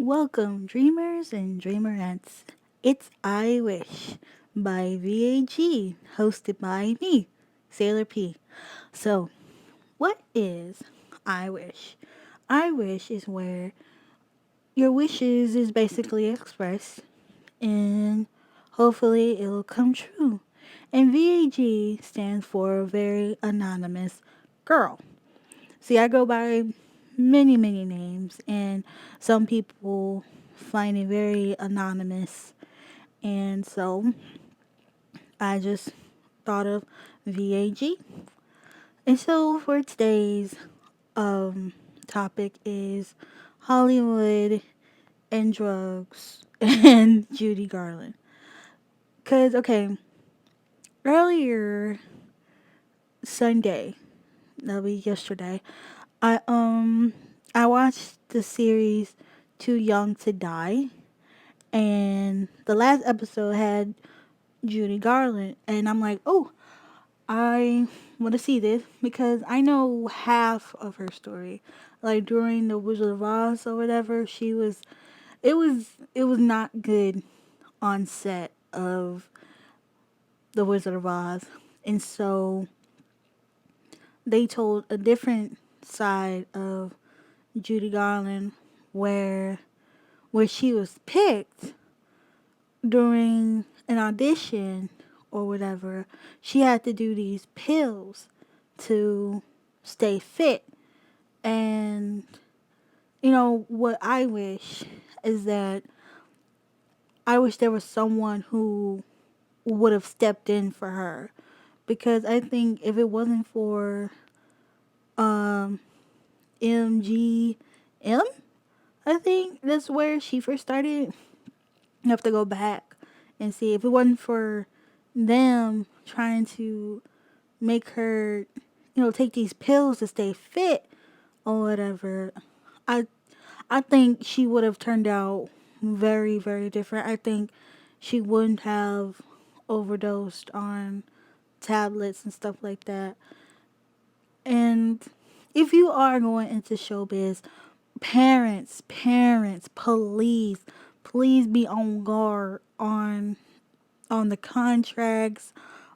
Welcome, dreamers and dreamerettes. It's I Wish by VAG, hosted by me, Sailor P. So, what is I Wish? I Wish is where your wishes is basically expressed and hopefully it'll come true. And VAG stands for Very Anonymous Girl. See, I go by many names, and some people find it very anonymous. And so I just thought of VAG. And so for today's um, topic is Hollywood and drugs and Judy Garland. Because, okay, earlier Sunday, that'll be yesterday, I um I watched the series Too Young to Die, and the last episode had Judy Garland, and I'm like, oh, I want to see this because I know half of her story. Like during the Wizard of Oz or whatever, it was not good on set of the Wizard of Oz, and so they told a different side of Judy Garland where she was picked during an audition or whatever. She had to do these pills to stay fit. And what I wish is that I wish there was someone who would have stepped in for her, because I think if it wasn't for um MGM, I think that's where she first started. You have to go back and see. If it wasn't for them trying to make her, take these pills to stay fit or whatever, I I think she would have turned out very, very different. I think she wouldn't have overdosed on tablets and stuff like that. And if you are going into showbiz, parents, please be on guard on the contracts,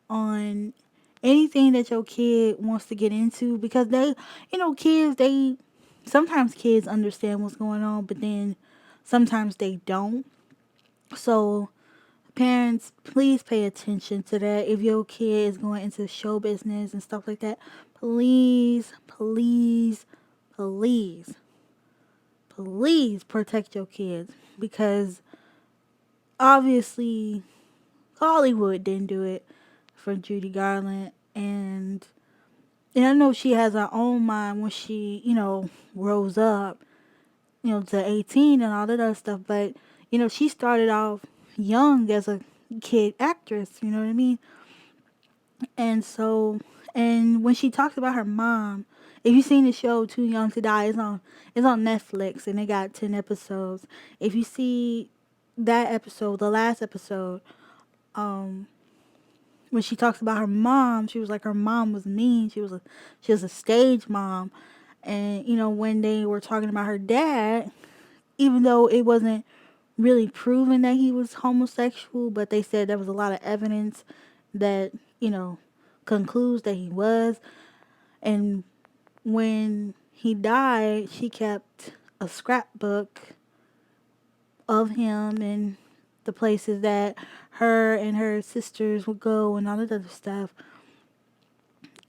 on anything that your kid wants to get into, because kids, they sometimes kids understand what's going on, but then sometimes they don't. So parents, please pay attention to that. If your kid is going into show business and stuff like that, please, please protect your kids, because obviously Hollywood didn't do it for Judy Garland, and I know she has her own mind when she, grows up, to 18 and all that other stuff, but she started off young as a kid actress, you know what I mean? And so, and when she talks about her mom, if you've seen the show Too Young to Die, it's on Netflix, and they got 10 episodes. If you see that episode, the last episode, um when she talks about her mom, she was like, her mom was mean. She was a stage mom. And when they were talking about her dad, even though it wasn't really proven that he was homosexual, but they said there was a lot of evidence that concludes that he was. And when he died, she kept a scrapbook of him and the places that her and her sisters would go and all that other stuff.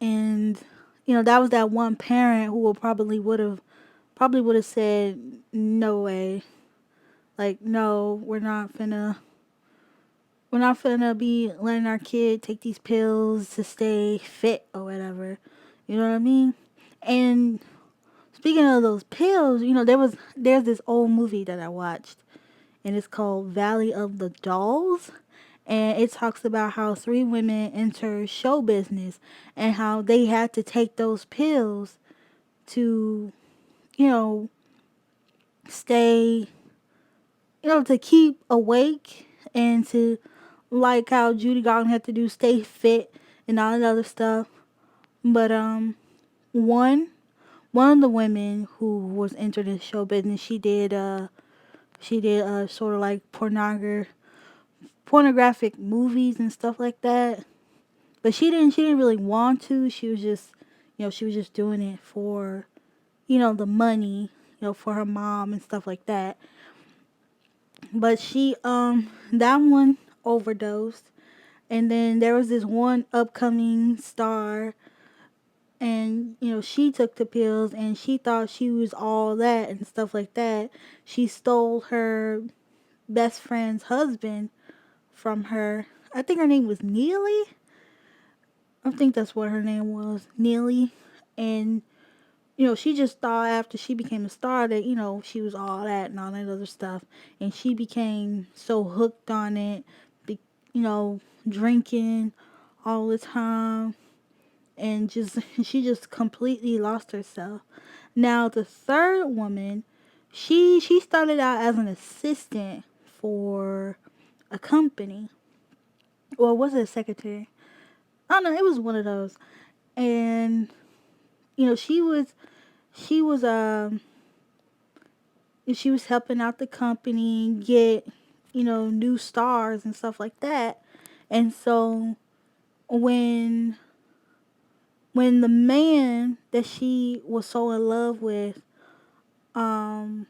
And that was that one parent who would have said, no way, like, no, we're not finna be letting our kid take these pills to stay fit or whatever. You know what I mean? And speaking of those pills, there's this old movie that I watched, and it's called Valley of the Dolls. And it talks about how three women enter show business and how they had to take those pills to, you know, stay, to keep awake, and to, like how Judy Garland had to do, stay fit and all that other stuff. But one one of the women who was entered in show business, she did She did sort of like pornographic movies and stuff like that. But she didn't really want to. She was just, she was just doing it for, the money, for her mom and stuff like that. But that one overdosed. And then there was this one upcoming star, and she took the pills and she thought she was all that and stuff like that. She stole her best friend's husband from her. I think her name was Neely. I think that's what her name was, Neely. And she just thought after she became a star that she was all that and all that other stuff, and she became so hooked on it, be, you know, drinking all the time, and just she just completely lost herself. Now the third woman, she started out as an assistant for a company, or was it a secretary? I don't know. It was one of those, and she was she was helping out the company get new stars and stuff like that. And so when the man that she was so in love with um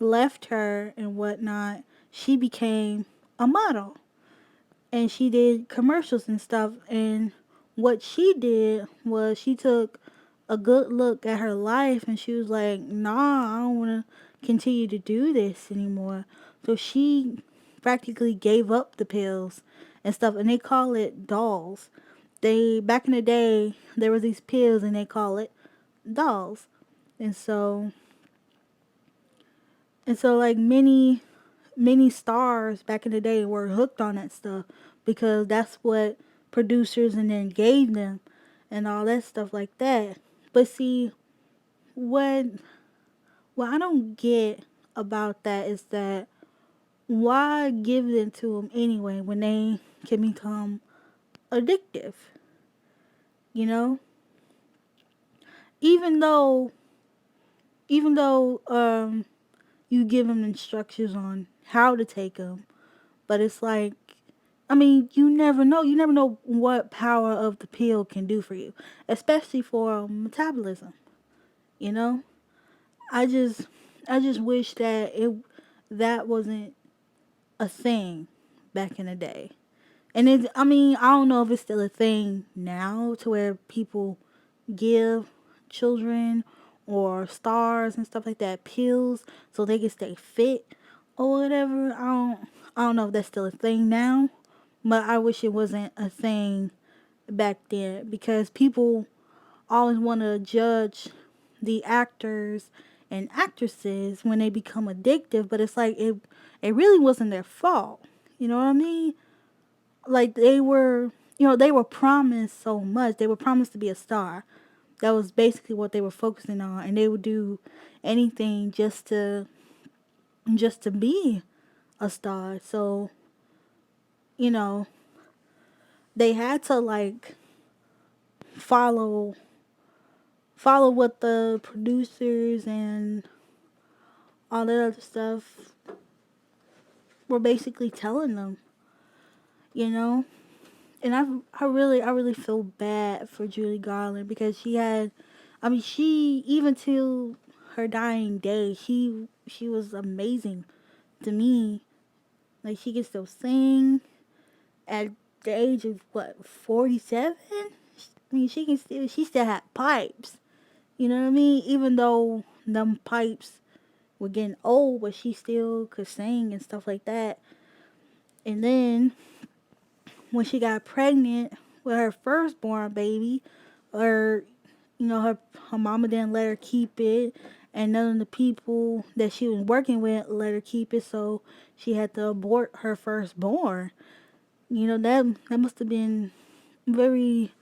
left her and whatnot, she became a model, and she did commercials and stuff. And what she did was she took a good look at her life, and she was like, nah, I don't want to continue to do this anymore. So she practically gave up the pills and stuff, and they call it dolls. They back in the day there was these pills and they call it dolls. And so like many stars back in the day were hooked on that stuff because that's what producers and then gave them and all that stuff like that. But see, what I don't get about that is that why give them to them anyway when they can become addictive? You know, even though you give them instructions on how to take them, but it's like, I mean, you never know. You never know what power of the pill can do for you, especially for metabolism. You know, I just wish that that wasn't a thing back in the day. And I mean, I don't know if it's still a thing now to where people give children or stars and stuff like that pills so they can stay fit or whatever. I don't know if that's still a thing now, but I wish it wasn't a thing back then because people always want to judge the actors and actresses when they become addictive, but it's like it really wasn't their fault. You know what I mean? Like they were promised so much. They were promised to be a star. That was basically what they were focusing on, and they would do anything just to be a star. So, you know, they had to like follow what the producers and all that other stuff were basically telling them, you know? And I really feel bad for Judy Garland because I mean, she, even till her dying day, she was amazing to me. Like, she can still sing at the age of, what, 47? I mean, she still had pipes. You know what I mean? Even though them pipes were getting old, but she still could sing and stuff like that. And then when she got pregnant with her firstborn baby, or her mama didn't let her keep it, and none of the people that she was working with let her keep it, so she had to abort her firstborn. That must have been very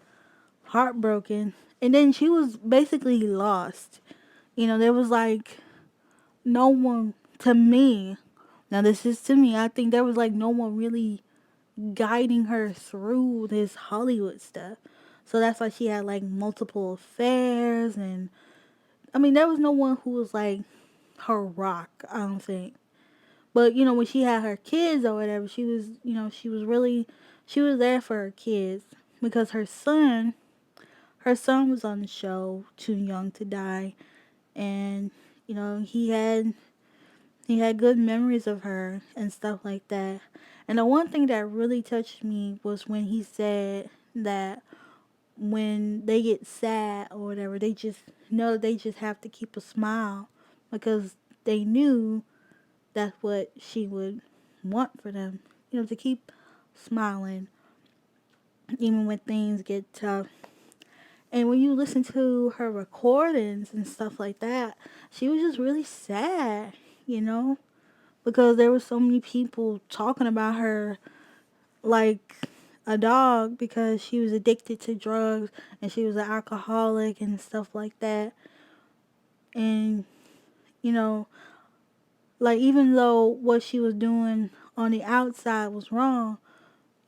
heartbroken. And then she was basically lost. There was like no one to me. Now this is to me. I think there was like no one really guiding her through this Hollywood stuff. So that's why she had like multiple affairs, and I mean there was no one who was like her rock, I don't think. But when she had her kids or whatever, she was, she was really, she was there for her kids because her son was on the show, too young to die, and he had good memories of her and stuff like that. And the one thing that really touched me was when he said that when they get sad or whatever, they just know they just have to keep a smile because they knew that's what she would want for them, to keep smiling even when things get tough. And when you listen to her recordings and stuff like that, she was just really sad, you know, because there were so many people talking about her like a dog because she was addicted to drugs and she was an alcoholic and stuff like that. And, you know, like even though what she was doing on the outside was wrong,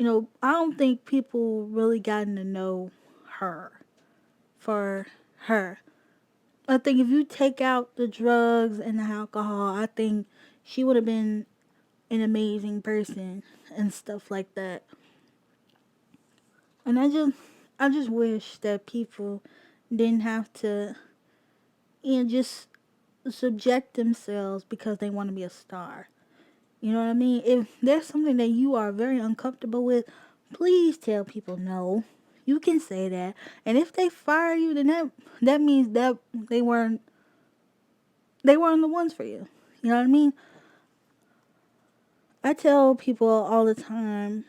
I don't think people really gotten to know her for her. I think if you take out the drugs and the alcohol, I think she would have been an amazing person and stuff like that. And I just wish that people didn't have to, just subject themselves because they want to be a star. You know what I mean? If there's something that you are very uncomfortable with, please tell people no. You can say that. And if they fire you, then that means that they weren't the ones for you. You know what I mean? I tell people all the time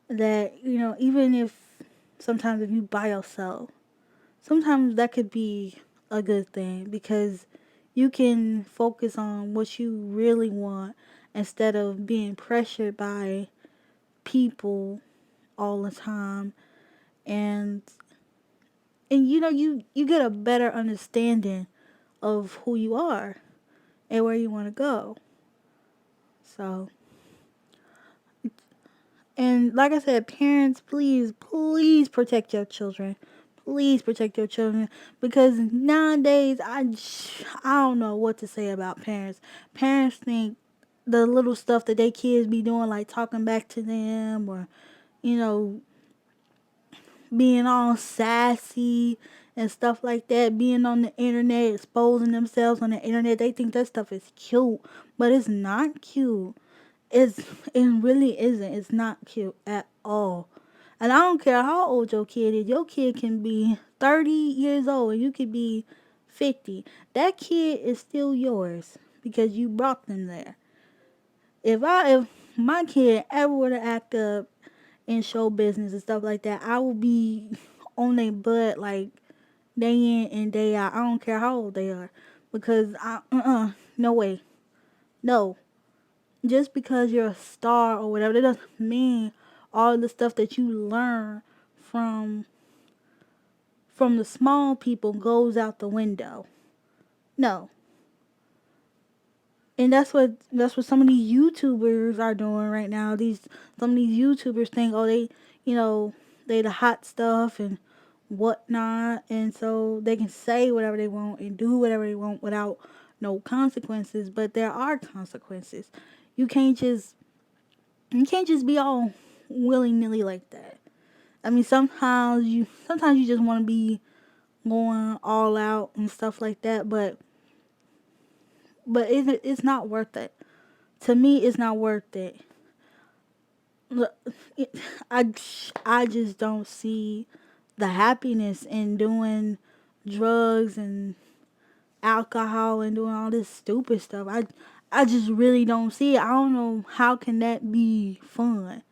that, even if sometimes if you by yourself, sometimes that could be a good thing because you can focus on what you really want instead of being pressured by people all the time. And and you get a better understanding of who you are and where you want to go. So, and like I said, parents, please, please protect your children. Please protect your children because nowadays I don't know what to say about parents. Parents think the little stuff that they kids be doing, like talking back to them or you know being all sassy and stuff like that, being on the internet, exposing themselves on the internet. They think that stuff is cute, but it's not cute. It's it really isn't. It's not cute at all. And I don't care how old your kid is. Your kid can be 30 years old and you could be 50. That kid is still yours because you brought them there. If my kid ever were to act up in show business and stuff like that, I will be on their butt like day in and day out. I don't care how old they are because no way, no. Just because you're a star or whatever, that doesn't mean all the stuff that you learn from from the small people goes out the window. No. And that's what some of these YouTubers are doing right now. Some of these YouTubers think, oh, they the hot stuff and whatnot, and so they can say whatever they want and do whatever they want without no consequences. But there are consequences. You can't just you can't just be all willy nilly like that. I mean, sometimes you just want to be going all out and stuff like that, but it's not worth it. To me, it's not worth it. Look, it- I I just don't see the happiness in doing drugs and alcohol and doing all this stupid stuff. I just really don't see it. I don't know how can that be fun.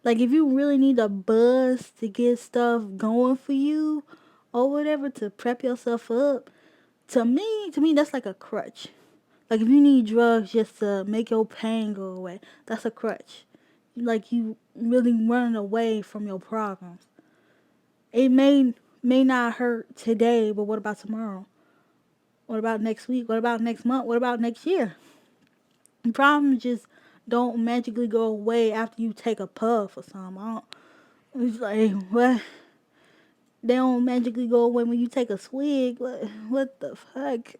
Like if you really need a buzz to get stuff going for you or whatever to prep yourself up, to me that's like a crutch. Like if you need drugs just to make your pain go away, that's a crutch. Like you really running away from your problems. It may not hurt today, but what about tomorrow? What about next week? What about next month? What about next year? Problems just don't magically go away after you take a puff or something. It's like what? They don't magically go away when you take a swig. What the fuck?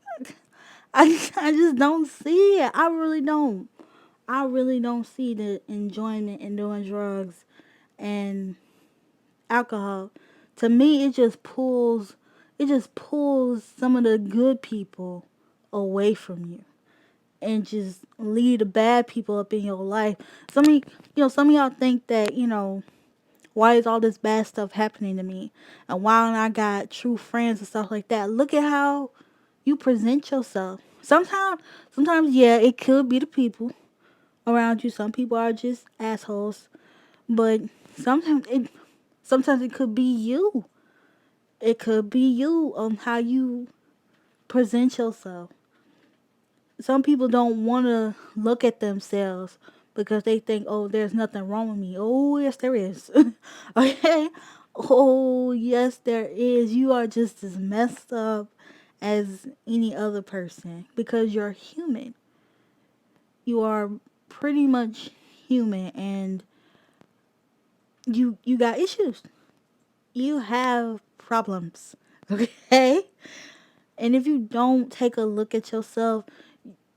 I just don't see it. I really don't. I really don't see the enjoyment in doing drugs and alcohol. To me, it just pulls some of the good people away from you and just leave the bad people up in your life. Some of y'all think that, why is all this bad stuff happening to me? And why don't I got true friends and stuff like that? Look at how you present yourself. Sometimes, yeah, it could be the people around you. Some people are just assholes, but sometimes it, sometimes it could be you. It could be you on how you present yourself. Some people don't want to look at themselves because they think, oh, there's nothing wrong with me. Oh, yes, there is. Okay? Oh, yes, there is. You are just as messed up as any other person because you're human. You are pretty much human and you got issues. You have problems. Okay? And if you don't take a look at yourself,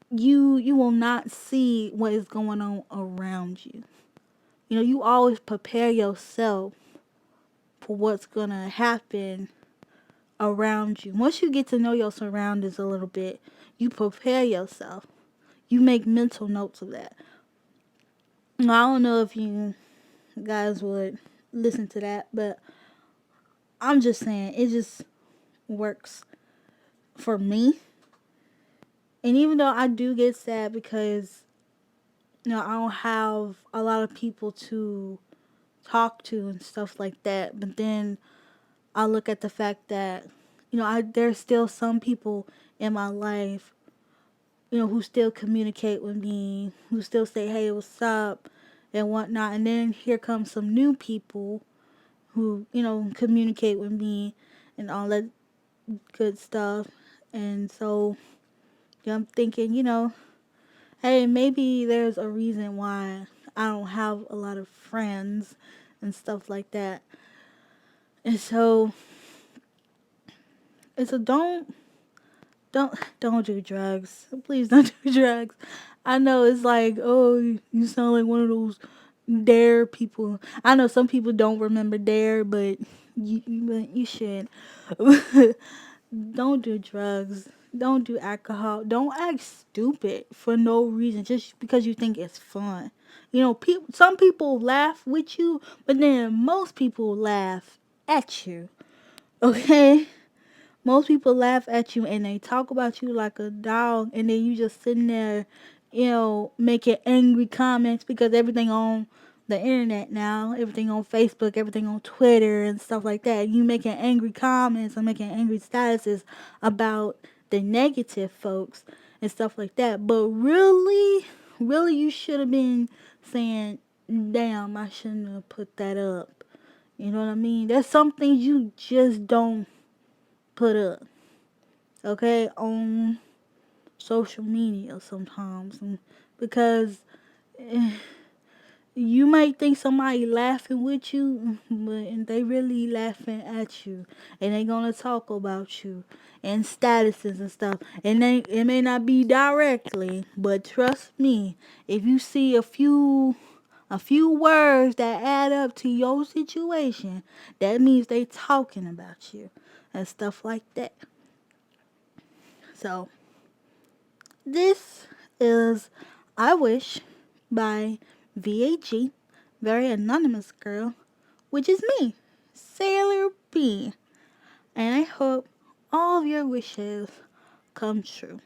you will not see what is going on around you. You always prepare yourself for what's going to happen around you. Once you get to know your surroundings a little bit, you prepare yourself. You make mental notes of that. Now, I don't know if you guys would listen to that, but I'm just saying it just works for me. And even though I do get sad because I don't have a lot of people to talk to and stuff like that, but then I look at the fact that there's still some people in my life, who still communicate with me, who still say, "Hey, what's up?" and whatnot. And then here comes some new people who communicate with me and all that good stuff. And so I'm thinking, hey, maybe there's a reason why I don't have a lot of friends and stuff like that. And so don't do drugs. Please don't do drugs. I know it's like, oh, you sound like one of those dare people. I know some people don't remember dare, but you should. Don't do drugs. Don't do alcohol. Don't act stupid for no reason just because you think it's fun. Some people laugh with you, but then most people laugh at you. Okay? Most people laugh at you and they talk about you like a dog, and then you just sitting there, making angry comments because everything on the internet now, everything on Facebook, everything on Twitter and stuff like that. You making angry comments and making angry statuses about the negative folks and stuff like that. But really, really, you should have been saying, damn, I shouldn't have put that up. You know what I mean? There's some things you just don't put up, okay, on social media sometimes, because you might think somebody laughing with you, but they really laughing at you, and they gonna talk about you and statuses and stuff, and it may not be directly, but trust me, if you see a few words that add up to your situation, that means they talking about you and stuff like that. So this is I Wish by VAG, Very Anonymous Girl, which is me, Sailor B. And I hope all of your wishes come true.